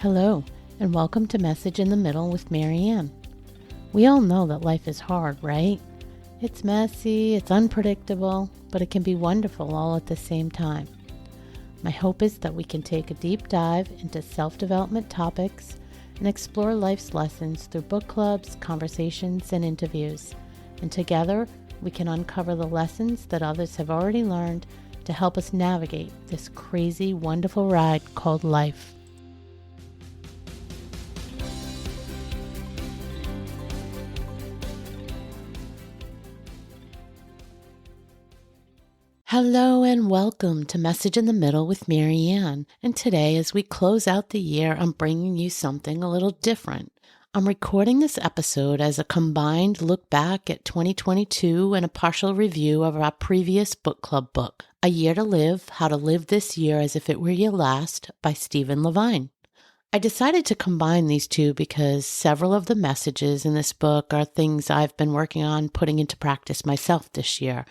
Hello, and welcome to Message in the Middle with Marianne. We all know that life is hard, right? It's messy, it's unpredictable, but it can be wonderful all at the same time. My hope is that we can take a deep dive into self-development topics and explore life's lessons through book clubs, conversations, and interviews. And together, we can uncover the lessons that others have already learned to help us navigate this crazy, wonderful ride called life. Hello and welcome to Message in the Middle with Marianne. And today, as we close out the year, I'm bringing you something a little different. I'm recording this episode as a combined look back at 2022 and a partial review of our previous book club book, A Year to Live, How to Live This Year as If It Were Your Last by Steven Levine. I decided to combine these two because several of the messages in this book are things I've been working on putting into practice myself this year.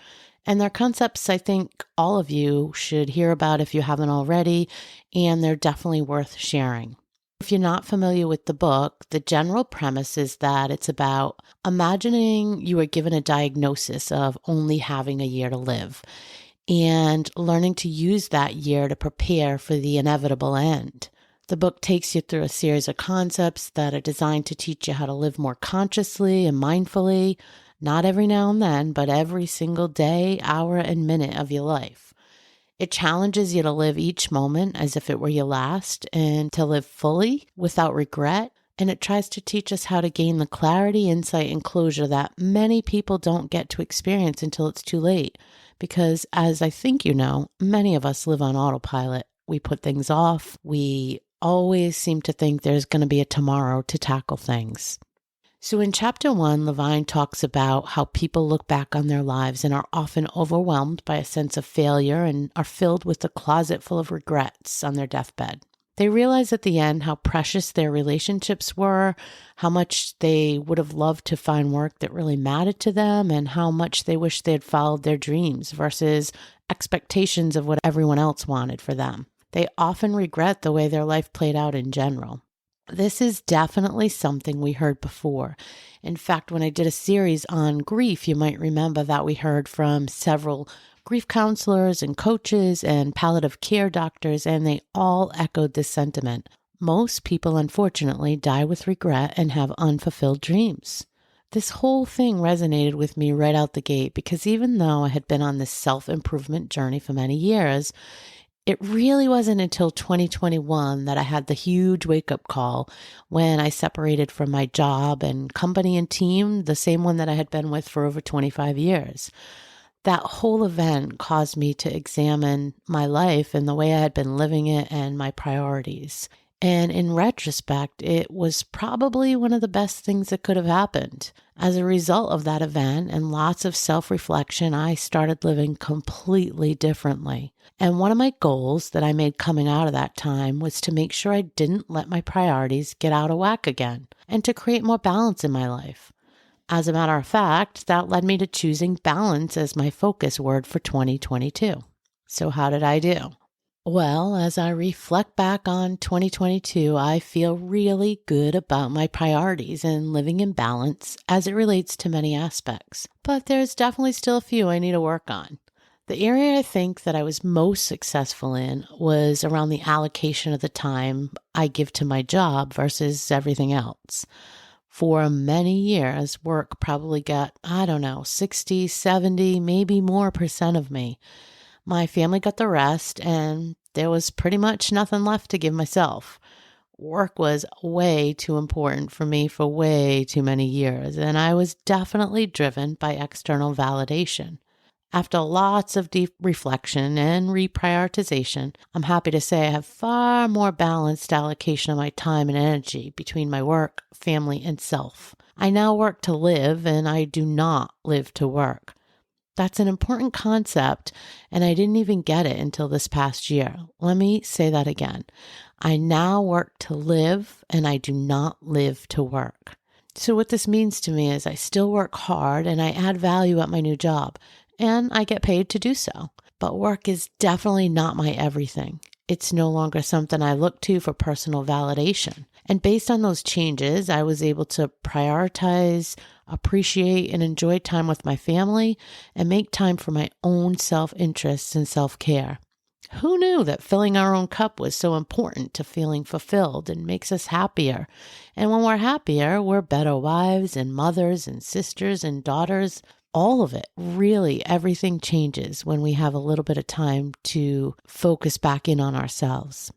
And they're concepts I think all of you should hear about if you haven't already, and they're definitely worth sharing. If you're not familiar with the book, the general premise is that it's about imagining you were given a diagnosis of only having a year to live and learning to use that year to prepare for the inevitable end. The book takes you through a series of concepts that are designed to teach you how to live more consciously and mindfully, not every now and then, but every single day, hour, and minute of your life. It challenges you to live each moment as if it were your last and to live fully without regret. And it tries to teach us how to gain the clarity, insight, and closure that many people don't get to experience until it's too late. Because as I think you know, many of us live on autopilot. We put things off. We always seem to think there's going to be a tomorrow to tackle things. So in chapter 1, Levine talks about how people look back on their lives and are often overwhelmed by a sense of failure and are filled with a closet full of regrets on their deathbed. They realize at the end how precious their relationships were, how much they would have loved to find work that really mattered to them, and how much they wish they had followed their dreams versus expectations of what everyone else wanted for them. They often regret the way their life played out in general. This is definitely something we heard before. In fact, when I did a series on grief, you might remember that we heard from several grief counselors and coaches and palliative care doctors, and they all echoed this sentiment. Most people, unfortunately, die with regret and have unfulfilled dreams. This whole thing resonated with me right out the gate because even though I had been on this self-improvement journey for many years, it really wasn't until 2021 that I had the huge wake-up call when I separated from my job and company and team, the same one that I had been with for over 25 years. That whole event caused me to examine my life and the way I had been living it and my priorities. And in retrospect, it was probably one of the best things that could have happened. As a result of that event and lots of self-reflection, I started living completely differently. And one of my goals that I made coming out of that time was to make sure I didn't let my priorities get out of whack again and to create more balance in my life. As a matter of fact, that led me to choosing balance as my focus word for 2022. So how did I do? Well, as I reflect back on 2022, I feel really good about my priorities and living in balance as it relates to many aspects. But there's definitely still a few I need to work on. The area I think that I was most successful in was around the allocation of the time I give to my job versus everything else. For many years, work probably got, 60, 70, maybe more percent of me. My family got the rest, and there was pretty much nothing left to give myself. Work was way too important for me for way too many years, and I was definitely driven by external validation. After lots of deep reflection and reprioritization, I'm happy to say I have far more balanced allocation of my time and energy between my work, family, and self. I now work to live, and I do not live to work. That's an important concept, and I didn't even get it until this past year. Let me say that again. I now work to live, and I do not live to work. So what this means to me is I still work hard, and I add value at my new job, and I get paid to do so. But work is definitely not my everything. It's no longer something I look to for personal validation. And based on those changes, I was able to prioritize, appreciate, and enjoy time with my family and make time for my own self-interest and self-care. Who knew that filling our own cup was so important to feeling fulfilled and makes us happier? And when we're happier, we're better wives and mothers and sisters and daughters. All of it, really, everything changes when we have a little bit of time to focus back in on ourselves.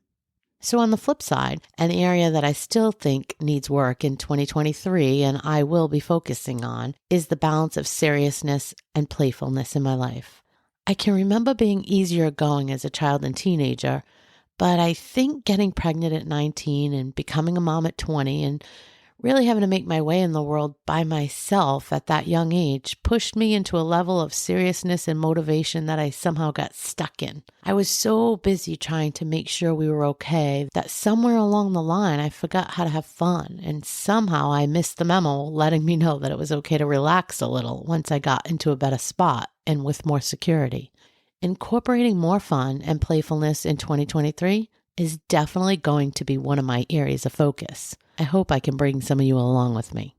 So on the flip side, an area that I still think needs work in 2023 and I will be focusing on is the balance of seriousness and playfulness in my life. I can remember being easier going as a child and teenager, but I think getting pregnant at 19 and becoming a mom at 20 and really having to make my way in the world by myself at that young age pushed me into a level of seriousness and motivation that I somehow got stuck in. I was so busy trying to make sure we were okay that somewhere along the line I forgot how to have fun, and somehow I missed the memo letting me know that it was okay to relax a little once I got into a better spot and with more security. Incorporating more fun and playfulness in 2023 is definitely going to be one of my areas of focus. I hope I can bring some of you along with me.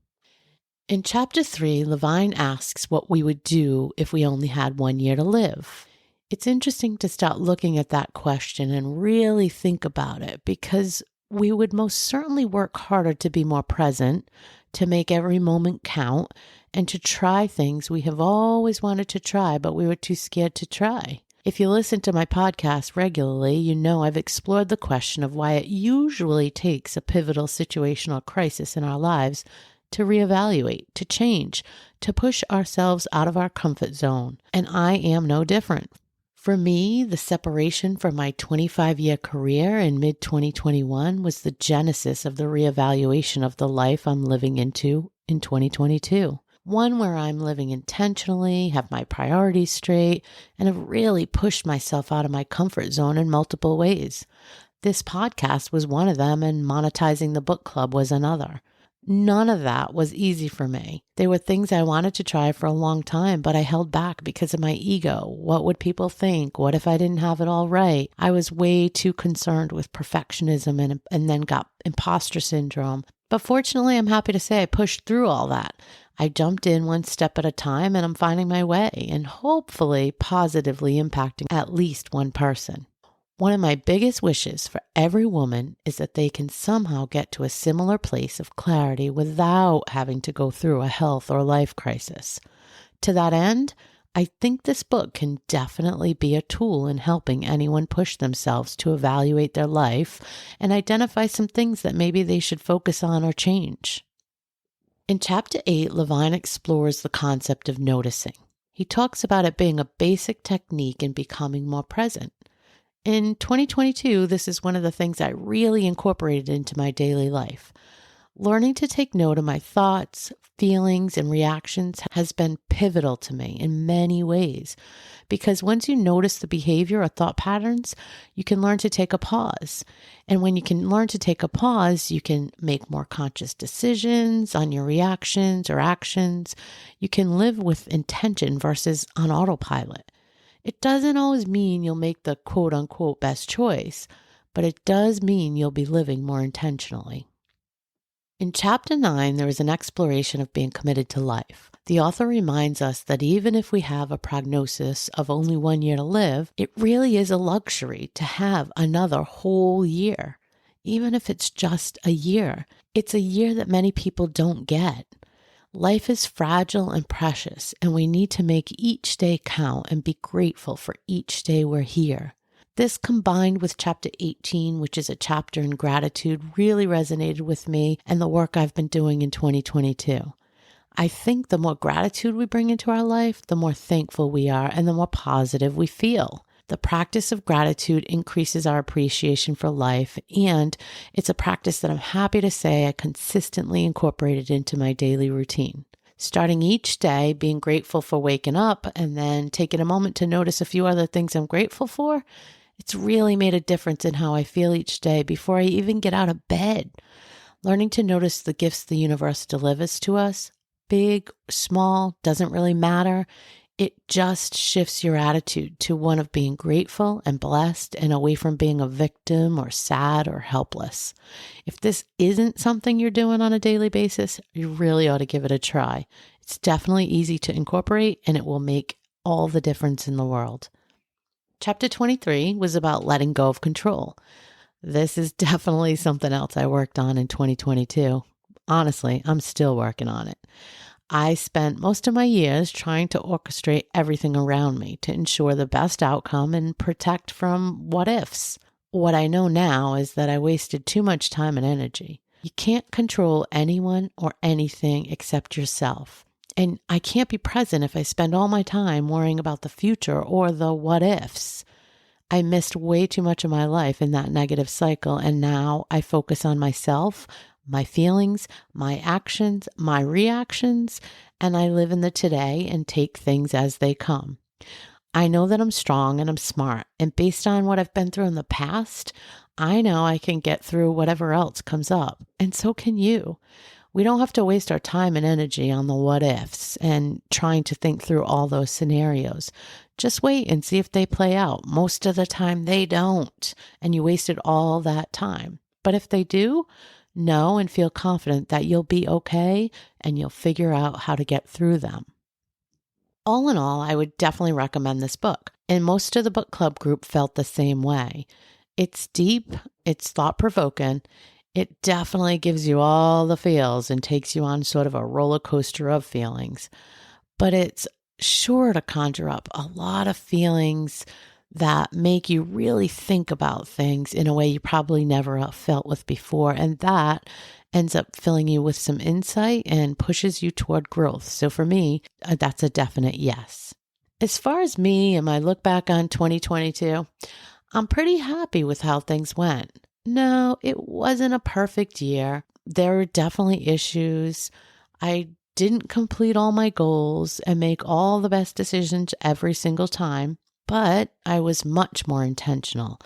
In chapter 3, Levine asks what we would do if we only had 1 year to live. It's interesting to start looking at that question and really think about it, because we would most certainly work harder to be more present, to make every moment count, and to try things we have always wanted to try, but we were too scared to try. If you listen to my podcast regularly, you know I've explored the question of why it usually takes a pivotal situational crisis in our lives to reevaluate, to change, to push ourselves out of our comfort zone. And I am no different. For me, the separation from my 25-year career in mid-2021 was the genesis of the reevaluation of the life I'm living into in 2022. One where I'm living intentionally, have my priorities straight, and have really pushed myself out of my comfort zone in multiple ways. This podcast was one of them, and monetizing the book club was another. None of that was easy for me. They were things I wanted to try for a long time, but I held back because of my ego. What would people think? What if I didn't have it all right? I was way too concerned with perfectionism and then got imposter syndrome. But fortunately, I'm happy to say I pushed through all that. I jumped in one step at a time, and I'm finding my way and hopefully positively impacting at least one person. One of my biggest wishes for every woman is that they can somehow get to a similar place of clarity without having to go through a health or life crisis. To that end, I think this book can definitely be a tool in helping anyone push themselves to evaluate their life and identify some things that maybe they should focus on or change. In chapter 8, Levine explores the concept of noticing. He talks about it being a basic technique in becoming more present. In 2022, this is one of the things I really incorporated into my daily life. Learning to take note of my thoughts, feelings, and reactions has been pivotal to me in many ways, because once you notice the behavior or thought patterns, you can learn to take a pause. And when you can learn to take a pause, you can make more conscious decisions on your reactions or actions. You can live with intention versus on autopilot. It doesn't always mean you'll make the quote unquote best choice, but it does mean you'll be living more intentionally. In chapter 9, there is an exploration of being committed to life. The author reminds us that even if we have a prognosis of only 1 year to live, it really is a luxury to have another whole year. Even if it's just a year, it's a year that many people don't get. Life is fragile and precious, and we need to make each day count and be grateful for each day we're here. This combined with chapter 18, which is a chapter in gratitude, really resonated with me and the work I've been doing in 2022. I think the more gratitude we bring into our life, the more thankful we are and the more positive we feel. The practice of gratitude increases our appreciation for life, and it's a practice that I'm happy to say I consistently incorporated into my daily routine. Starting each day being grateful for waking up and then taking a moment to notice a few other things I'm grateful for, it's really made a difference in how I feel each day before I even get out of bed. Learning to notice the gifts the universe delivers to us, big, small, doesn't really matter. It just shifts your attitude to one of being grateful and blessed and away from being a victim or sad or helpless. If this isn't something you're doing on a daily basis, you really ought to give it a try. It's definitely easy to incorporate and it will make all the difference in the world. Chapter 23 was about letting go of control. This is definitely something else I worked on in 2022. Honestly, I'm still working on it. I spent most of my years trying to orchestrate everything around me to ensure the best outcome and protect from what ifs. What I know now is that I wasted too much time and energy. You can't control anyone or anything except yourself. And I can't be present if I spend all my time worrying about the future or the what ifs. I missed way too much of my life in that negative cycle, and now I focus on myself, my feelings, my actions, my reactions, and I live in the today and take things as they come. I know that I'm strong and I'm smart, and based on what I've been through in the past, I know I can get through whatever else comes up, and so can you. We don't have to waste our time and energy on the what ifs and trying to think through all those scenarios. Just wait and see if they play out. Most of the time they don't, and you wasted all that time. But if they do, know and feel confident that you'll be okay and you'll figure out how to get through them. All in all, I would definitely recommend this book, and most of the book club group felt the same way. It's deep, it's thought-provoking, it definitely gives you all the feels and takes you on sort of a roller coaster of feelings, but it's sure to conjure up a lot of feelings that make you really think about things in a way you probably never felt with before. And that ends up filling you with some insight and pushes you toward growth. So for me, that's a definite yes. As far as me and my look back on 2022, I'm pretty happy with how things went. No, it wasn't a perfect year. There were definitely issues. I didn't complete all my goals and make all the best decisions every single time, but I was much more intentional.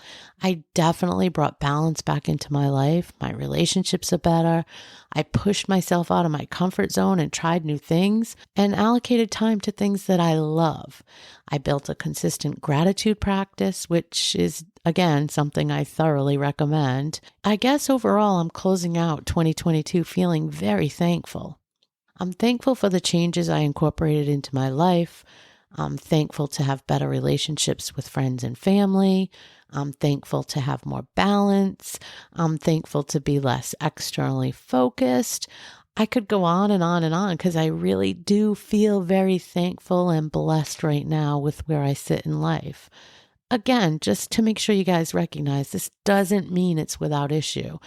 I definitely brought balance back into my life. My relationships are better. I pushed myself out of my comfort zone and tried new things and allocated time to things that I love. I built a consistent gratitude practice, which is, again, something I thoroughly recommend. I guess overall, I'm closing out 2022 feeling very thankful. I'm thankful for the changes I incorporated into my life. I'm thankful to have better relationships with friends and family. I'm thankful to have more balance. I'm thankful to be less externally focused. I could go on and on and on because I really do feel very thankful and blessed right now with where I sit in life. Again, just to make sure you guys recognize, this doesn't mean it's without issue.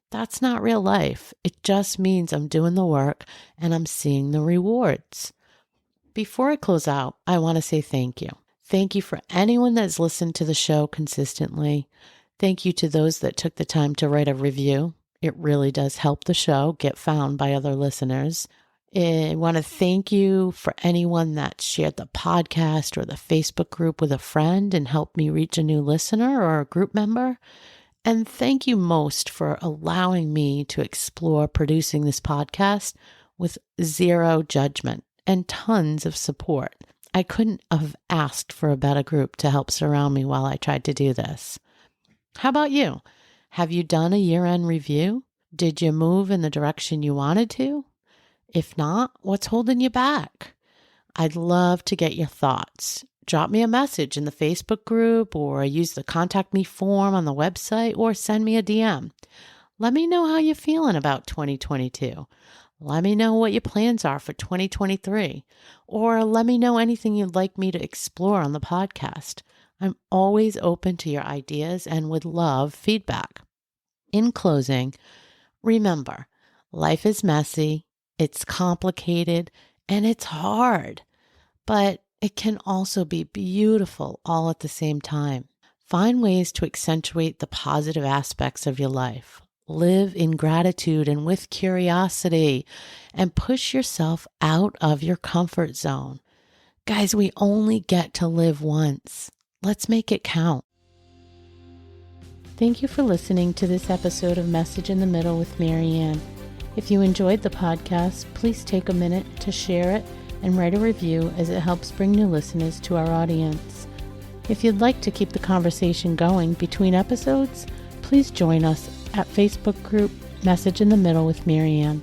That's not real life. It just means I'm doing the work and I'm seeing the rewards. Before I close out, I want to say thank you. Thank you for anyone that's listened to the show consistently. Thank you to those that took the time to write a review. It really does help the show get found by other listeners. I want to thank you for anyone that shared the podcast or the Facebook group with a friend and helped me reach a new listener or a group member. And thank you most for allowing me to explore producing this podcast with zero judgment and tons of support. I couldn't have asked for a better group to help surround me while I tried to do this. How about you? Have you done a year-end review? Did you move in the direction you wanted to? If not, what's holding you back? I'd love to get your thoughts. Drop me a message in the Facebook group or use the contact me form on the website or send me a DM. Let me know how you're feeling about 2022. Let me know what your plans are for 2023, or let me know anything you'd like me to explore on the podcast. I'm always open to your ideas and would love feedback. In closing, remember, life is messy, it's complicated, and it's hard, but it can also be beautiful all at the same time. Find ways to accentuate the positive aspects of your life. Live in gratitude and with curiosity, and push yourself out of your comfort zone. Guys, we only get to live once. Let's make it count. Thank you for listening to this episode of Message in the Middle with Marianne. If you enjoyed the podcast, please take a minute to share it and write a review as it helps bring new listeners to our audience. If you'd like to keep the conversation going between episodes, please join us at Facebook group Message in the Middle with Marianne.